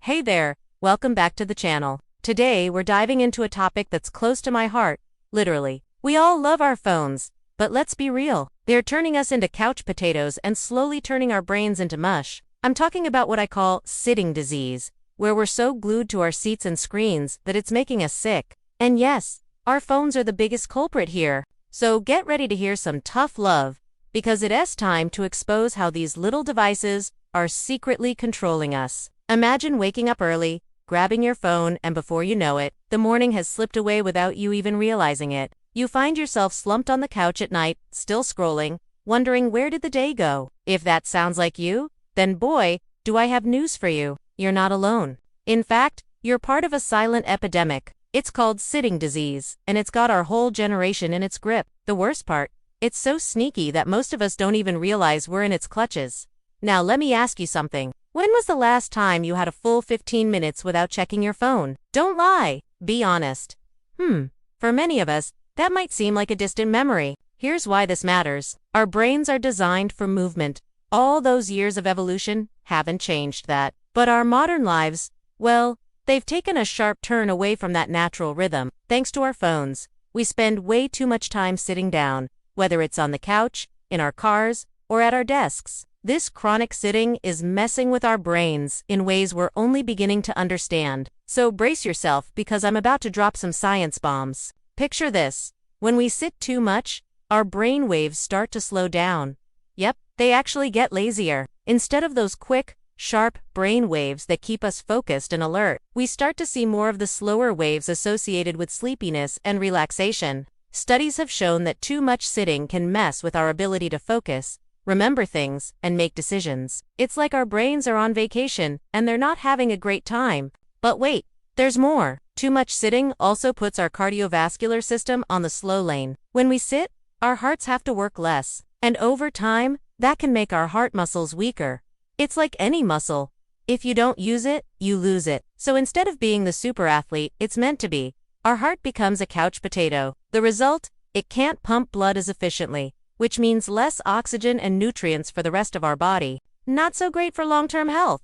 Hey there, welcome back to the channel. Today we're diving into a topic that's close to my heart, literally. We all love our phones, but let's be real. They're turning us into couch potatoes and slowly turning our brains into mush. I'm talking about what I call sitting disease, where we're so glued to our seats and screens that it's making us sick. And yes, our phones are the biggest culprit here. So get ready to hear some tough love, because it's time to expose how these little devices are secretly controlling us. Imagine waking up early, grabbing your phone, and before you know it, the morning has slipped away without you even realizing it. You find yourself slumped on the couch at night, still scrolling, wondering where did the day go? If that sounds like you, then boy, do I have news for you. You're not alone. In fact, you're part of a silent epidemic. It's called sitting disease, and it's got our whole generation in its grip. The worst part, it's so sneaky that most of us don't even realize we're in its clutches. Now let me ask you something. When was the last time you had a full 15 minutes without checking your phone? Don't lie. Be honest. For many of us, that might seem like a distant memory. Here's why this matters. Our brains are designed for movement. All those years of evolution haven't changed that. But our modern lives, well, they've taken a sharp turn away from that natural rhythm. Thanks to our phones, we spend way too much time sitting down, whether it's on the couch, in our cars, or at our desks. This chronic sitting is messing with our brains in ways we're only beginning to understand. So brace yourself, because I'm about to drop some science bombs. Picture this. When we sit too much, our brain waves start to slow down. Yep, they actually get lazier. Instead of those quick, sharp brain waves that keep us focused and alert, we start to see more of the slower waves associated with sleepiness and relaxation. Studies have shown that too much sitting can mess with our ability to focus, remember things, and make decisions. It's like our brains are on vacation and they're not having a great time. But wait, there's more. Too much sitting also puts our cardiovascular system on the slow lane. When we sit, our hearts have to work less, and over time, that can make our heart muscles weaker. It's like any muscle. If you don't use it, you lose it. So instead of being the super athlete it's meant to be, our heart becomes a couch potato. The result? It can't pump blood as efficiently, which means less oxygen and nutrients for the rest of our body. Not so great for long-term health.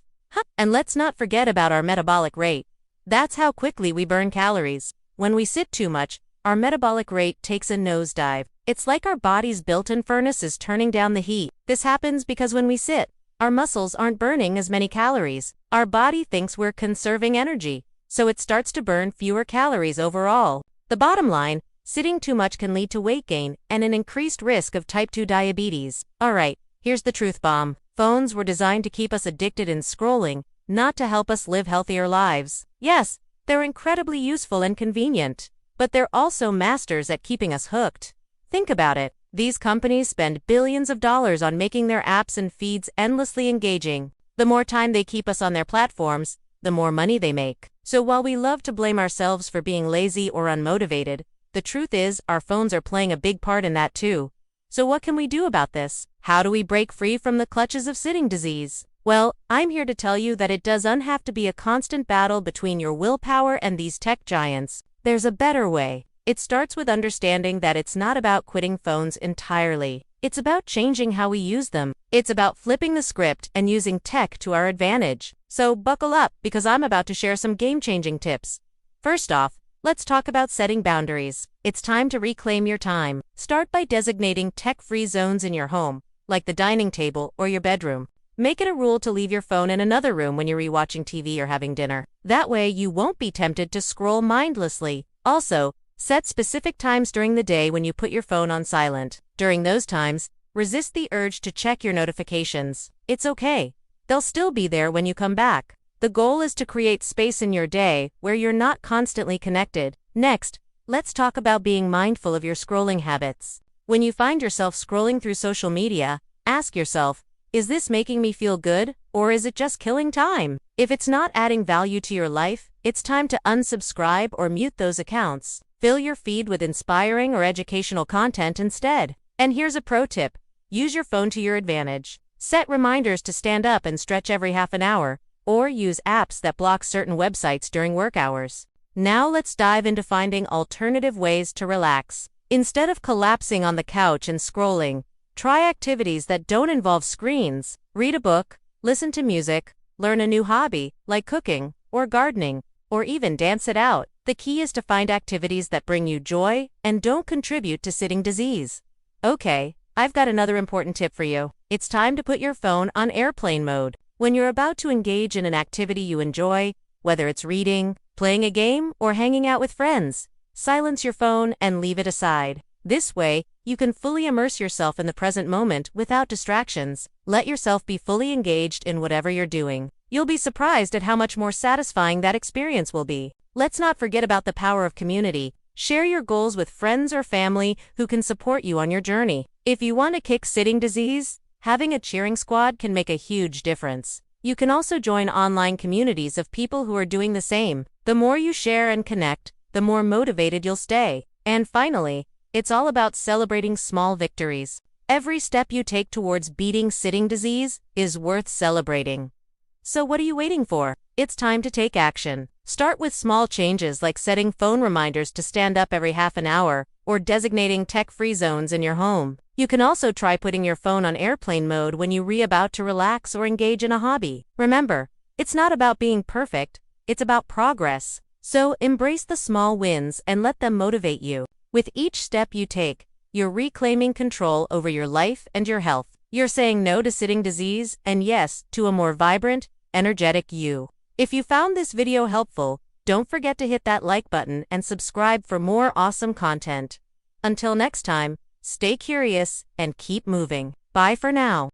And let's not forget about our metabolic rate. That's how quickly we burn calories. When we sit too much, our metabolic rate takes a nosedive. It's like our body's built-in furnace is turning down the heat. This happens because when we sit, our muscles aren't burning as many calories. Our body thinks we're conserving energy, so it starts to burn fewer calories overall. The bottom line, sitting too much can lead to weight gain and an increased risk of type 2 diabetes. Alright, here's the truth bomb. Phones were designed to keep us addicted in scrolling, not to help us live healthier lives. Yes, they're incredibly useful and convenient, but they're also masters at keeping us hooked. Think about it. These companies spend billions of dollars on making their apps and feeds endlessly engaging. The more time they keep us on their platforms, the more money they make. So while we love to blame ourselves for being lazy or unmotivated, the truth is our phones are playing a big part in that too. So what can we do about this? How do we break free from the clutches of sitting disease? Well, I'm here to tell you that it doesn't have to be a constant battle between your willpower and these tech giants. There's a better way. It starts with understanding that it's not about quitting phones entirely. It's about changing how we use them. It's about flipping the script and using tech to our advantage. So buckle up, because I'm about to share some game-changing tips. First off, let's talk about setting boundaries. It's time to reclaim your time. Start by designating tech-free zones in your home, like the dining table or your bedroom. Make it a rule to leave your phone in another room when you're rewatching TV or having dinner. That way you won't be tempted to scroll mindlessly. Also, set specific times during the day when you put your phone on silent. During those times, resist the urge to check your notifications. It's okay. They'll still be there when you come back. The goal is to create space in your day where you're not constantly connected. Next, let's talk about being mindful of your scrolling habits. When you find yourself scrolling through social media, ask yourself, is this making me feel good, or is it just killing time? If it's not adding value to your life, it's time to unsubscribe or mute those accounts. Fill your feed with inspiring or educational content instead. And here's a pro tip. Use your phone to your advantage. Set reminders to stand up and stretch every half an hour, or use apps that block certain websites during work hours. Now let's dive into finding alternative ways to relax. Instead of collapsing on the couch and scrolling, try activities that don't involve screens. Read a book, listen to music, learn a new hobby, like cooking, or gardening, or even dance it out. The key is to find activities that bring you joy and don't contribute to sitting disease. Okay, I've got another important tip for you. It's time to put your phone on airplane mode. When you're about to engage in an activity you enjoy, whether it's reading, playing a game, or hanging out with friends, silence your phone and leave it aside. This way, you can fully immerse yourself in the present moment without distractions. Let yourself be fully engaged in whatever you're doing. You'll be surprised at how much more satisfying that experience will be. Let's not forget about the power of community. Share your goals with friends or family who can support you on your journey. If you want to kick sitting disease, having a cheering squad can make a huge difference. You can also join online communities of people who are doing the same. The more you share and connect, the more motivated you'll stay. And finally, it's all about celebrating small victories. Every step you take towards beating sitting disease is worth celebrating. So what are you waiting for? It's time to take action. Start with small changes like setting phone reminders to stand up every half an hour, or designating tech-free zones in your home. You can also try putting your phone on airplane mode when you're about to relax or engage in a hobby. Remember, it's not about being perfect, it's about progress. So embrace the small wins and let them motivate you. With each step you take, you're reclaiming control over your life and your health. You're saying no to sitting disease and yes to a more vibrant, energetic you. If you found this video helpful, don't forget to hit that like button and subscribe for more awesome content. Until next time, stay curious and keep moving. Bye for now.